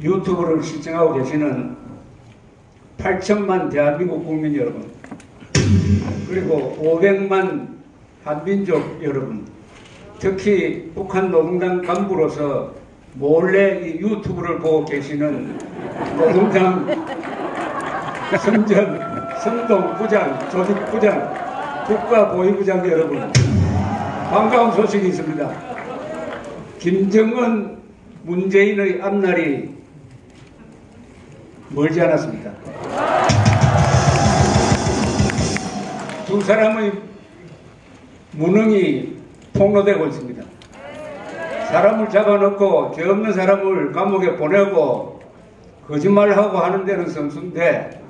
유튜브를 시청하고 계시는 8천만 대한민국 국민 여러분, 그리고 500만 한민족 여러분, 특히 북한 노동당 간부로서 몰래 이 유튜브를 보고 계시는 노동당 성동부장, 조직부장, 국가보위부장 여러분, 반가운 소식이 있습니다. 김정은, 문재인의 앞날이 멀지 않았습니다. 두 사람의 무능이 폭로되고 있습니다. 사람을 잡아놓고 죄 없는 사람을 감옥에 보내고 거짓말하고 하는 데는 선수인데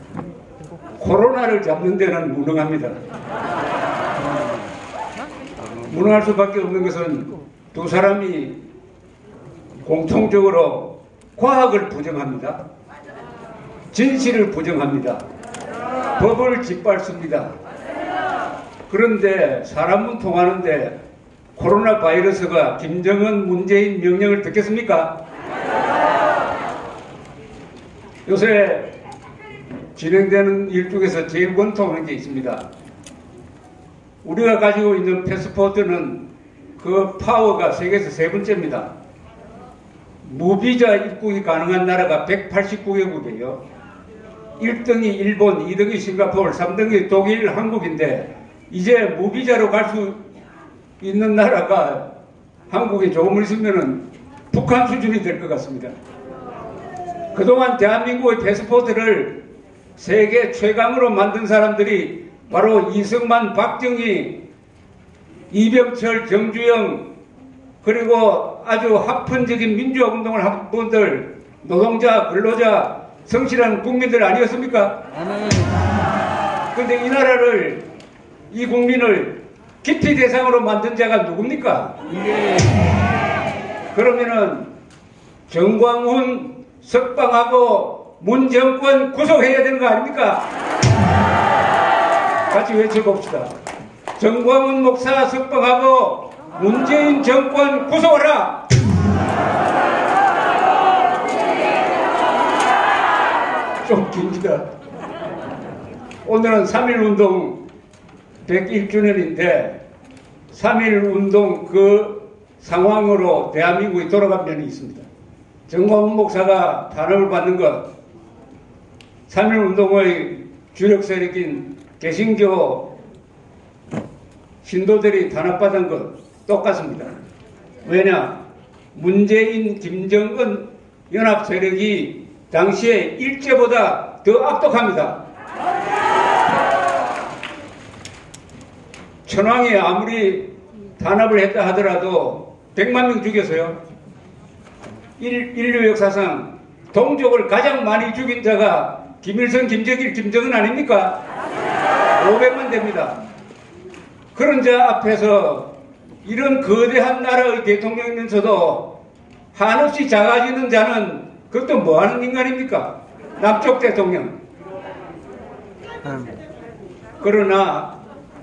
코로나를 잡는 데는 무능합니다. 무능할 수밖에 없는 것은 두 사람이 공통적으로 과학을 부정합니다. 진실을 부정합니다. 법을 짓밟습니다. 그런데 사람은 통하는데 코로나 바이러스가 김정은, 문재인 명령을 듣겠습니까? 요새 진행되는 일 중에서 제일 원통한 게 있습니다. 우리가 가지고 있는 패스포트는 그 파워가 세계에서 세 번째입니다. 무비자 입국이 가능한 나라가 189개국이에요. 1등이 일본, 2등이 싱가포르, 3등이 독일, 한국인데 이제 무비자로 갈 수 있는 나라가 한국에 조금 있으면은 북한 수준이 될 것 같습니다. 그동안 대한민국의 패스포트를 세계 최강으로 만든 사람들이 바로 이승만, 박정희, 이병철, 정주영, 그리고 아주 합헌적인 민주화 운동을 한 분들, 노동자, 근로자, 성실한 국민들 아니었습니까? 그런데 이 나라를, 이 국민을 기피 대상으로 만든 자가 누굽니까? 그러면은 정광훈 석방하고 문정권 구속해야 되는 거 아닙니까? 같이 외쳐봅시다. 정광훈 목사 석방하고 문재인 정권 구속하라! 좀 깁니다. 오늘은 3.1운동 101주년인데 3.1운동 그 상황으로 대한민국이 돌아간 면이 있습니다. 정광훈 목사가 탄압을 받는 것, 3.1운동의 주력 세력인 개신교 신도들이 탄압받은 것 똑같습니다. 왜냐? 문재인, 김정은 연합 세력이 당시에 일제보다 더 악독합니다. 천황이 아무리 탄압을 했다 하더라도 100만 명 죽였어요. 인류 역사상 동족을 가장 많이 죽인 자가 김일성, 김정일, 김정은 아닙니까? 500만 됩니다. 그런 자 앞에서 이런 거대한 나라의 대통령이면서도 한없이 작아지는 자는 그것도 뭐하는 인간입니까? 남쪽 대통령. 그러나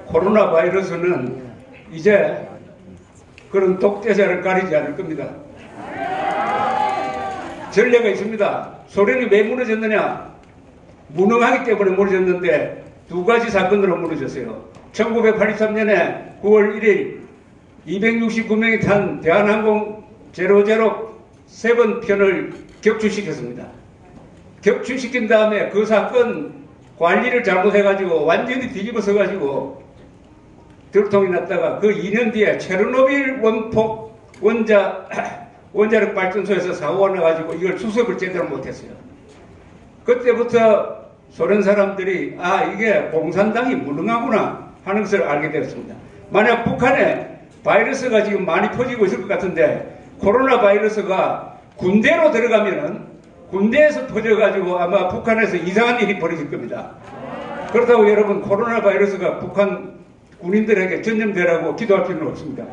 코로나 바이러스는 이제 그런 독재자를 가리지 않을 겁니다. 전례가 있습니다. 소련이 왜 무너졌느냐? 무능하기 때문에 무너졌는데 두 가지 사건으로 무너졌어요. 1983년에 9월 1일 269명이 탄 대한항공 007 편을 격추시켰습니다. 격추시킨 다음에 그 사건 관리를 잘못해가지고 완전히 뒤집어서가지고 들통이 났다가 그 2년 뒤에 체르노빌 원폭 원자력 발전소에서 사고가 나가지고 이걸 수습을 제대로 못했어요. 그때부터 소련 사람들이 이게 공산당이 무능하구나 하는 것을 알게 되었습니다. 만약 북한에 바이러스가 지금 많이 퍼지고 있을 것 같은데 코로나 바이러스가 군대로 들어가면은 군대에서 퍼져가지고 아마 북한에서 이상한 일이 벌어질 겁니다. 그렇다고 여러분 코로나 바이러스가 북한 군인들에게 전염되라고 기도할 필요는 없습니다.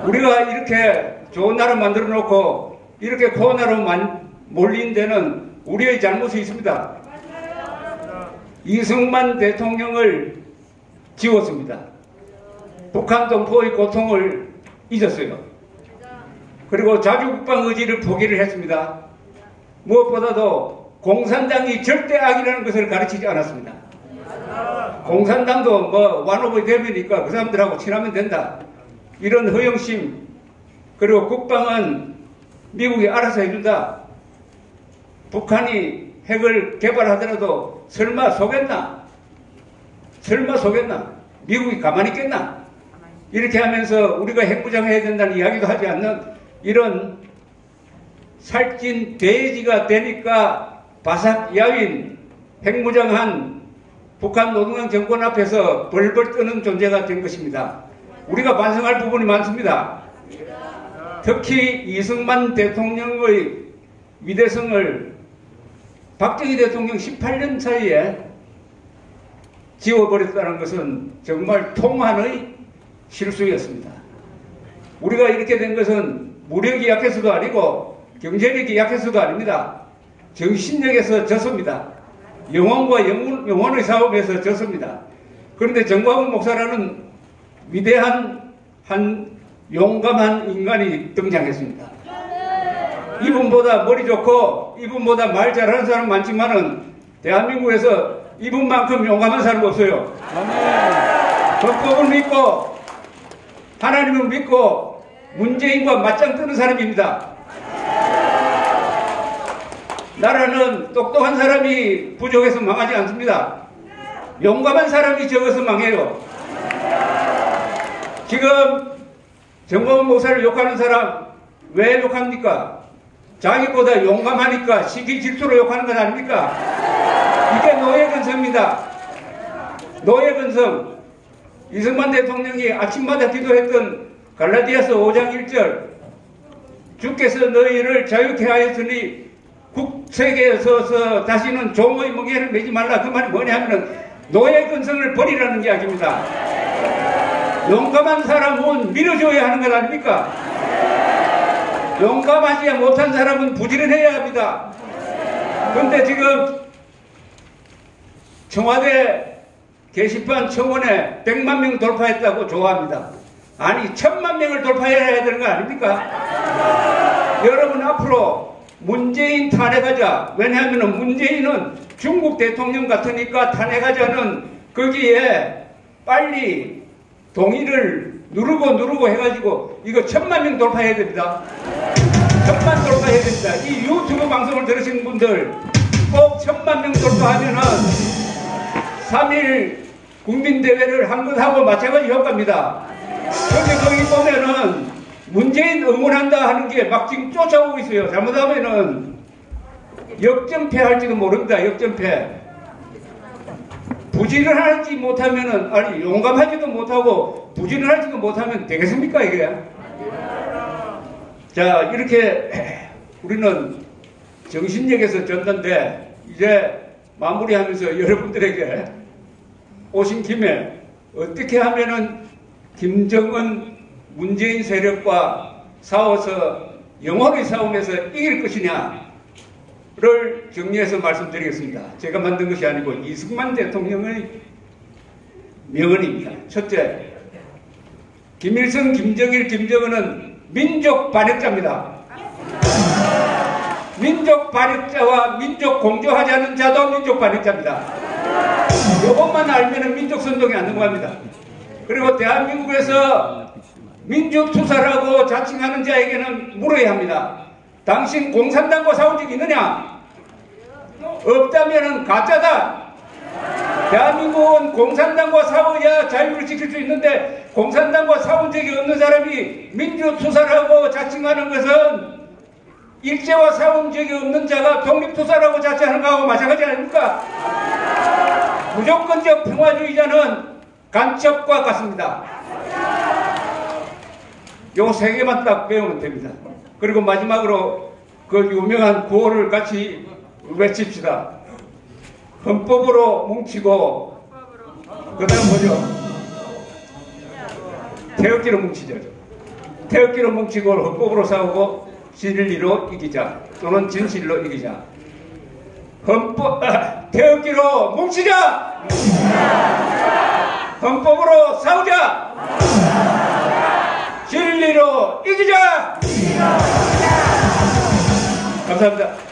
우리가 이렇게 좋은 나라 만들어 놓고 이렇게 코로나로 몰린 데는 우리의 잘못이 있습니다. 이승만 대통령을 지웠습니다. 북한 동포의 고통을 잊었어요. 그리고 자주국방 의지를 포기를 했습니다. 무엇보다도 공산당이 절대 악이라는 것을 가르치지 않았습니다. 공산당도 뭐 완오브의 대표니까 그 사람들하고 친하면 된다. 이런 허영심, 그리고 국방은 미국이 알아서 해준다. 북한이 핵을 개발하더라도 설마 속였나? 미국이 가만히 있겠나? 이렇게 하면서 우리가 핵무장해야 된다는 이야기도 하지 않는 이런 살찐 돼지가 되니까 바삭 야윈 핵무장한 북한 노동당 정권 앞에서 벌벌 떠는 존재가 된 것입니다. 우리가 반성할 부분이 많습니다. 특히 이승만 대통령의 위대성을 박정희 대통령 18년 사이에 지워버렸다는 것은 정말 통한의 실수였습니다. 우리가 이렇게 된 것은 무력이 약해서도 아니고 경제력이 약해서도 아닙니다. 정신력에서 졌습니다. 영혼과 영혼의 싸움에서 졌습니다. 그런데 정광훈 목사라는 위대한 한 용감한 인간이 등장했습니다. 이분보다 머리 좋고 이분보다 말 잘하는 사람 많지만은 대한민국에서 이분만큼 용감한 사람 없어요. 헌법을 믿고 하나님을 믿고 문재인과 맞짱 뜨는 사람입니다. 나라는 똑똑한 사람이 부족해서 망하지 않습니다. 용감한 사람이 적어서 망해요. 지금 정광훈 목사를 욕하는 사람 왜 욕합니까? 자기보다 용감하니까 시기 질투로 욕하는 것 아닙니까? 이게 노예근성입니다. 노예근성. 이승만 대통령이 아침마다 기도했던 갈라디아서 5장 1절, 주께서 너희를 자유케 하였으니 국세계에 서서 다시는 종의 멍에를 매지 말라. 그 말이 뭐냐면은 노예근성을 버리라는 이야기입니다. 용감한 사람은 밀어줘야 하는 것 아닙니까? 용감하지 못한 사람은 부지런해야 합니다. 그런데 지금 청와대 게시판 청원에 100만 명 돌파했다고 좋아합니다. 아니 1000만 명을 돌파해야 되는 거 아닙니까? 여러분 앞으로 문재인 탄핵하자. 왜냐하면 문재인은 중국 대통령 같으니까 탄핵하자는 거기에 빨리 동의를 누르고 해가지고 이거 1000만 명 돌파해야 됩니다. 1000만 돌파해야 됩니다. 이 유튜브 방송을 들으신 분들 꼭 1000만 명 돌파하면은 3.1 국민대회를 한 것하고 마찬가지 효과입니다. 그런데 거기 보면은 문재인 응원한다 하는 게 막 지금 쫓아오고 있어요. 잘못하면은 역전패할지도 모릅니다. 역전패. 부지런하지 못하면은, 아니 용감하지도 못하고 부지런하지도 못하면 되겠습니까 이게? 자, 이렇게 우리는 정신력에서 졌는데 이제 마무리하면서 여러분들에게 오신 김에 어떻게 하면은 김정은 문재인 세력과 싸워서 영원의 싸움에서 이길 것이냐를 정리해서 말씀드리겠습니다. 제가 만든 것이 아니고 이승만 대통령의 명언입니다. 첫째, 김일성, 김정일, 김정은은 민족 반역자입니다. 민족 반역자와 민족 공조하자는 자도 민족 반역자입니다. 이것만 알면 민족 선동이 안 넘어갑니다. 그리고 대한민국에서 민족투사라고 자칭하는 자에게는 물어야 합니다. 당신 공산당과 싸운 적이 있느냐? 없다면 가짜다. 대한민국은 공산당과 싸워야 자유를 지킬 수 있는데 공산당과 싸운 적이 없는 사람이 민주투사라고 자칭하는 것은 일제와 싸운 적이 없는 자가 독립투사라고 자칭하는 것하고 마찬가지 아닙니까? 무조건적 평화주의자는 간첩과 같습니다. 요 세 개만 딱 배우면 됩니다. 그리고 마지막으로 그 유명한 구호를 같이 외칩시다. 헌법으로 뭉치고, 그 다음 뭐죠? 태극기로 뭉치죠. 태극기로 뭉치고 헌법으로 싸우고 진리로 이기자. 또는 진실로 이기자. 태극기로 뭉치자! 헌법 헌법으로 싸우자. 진리로 이기자. 감사합니다.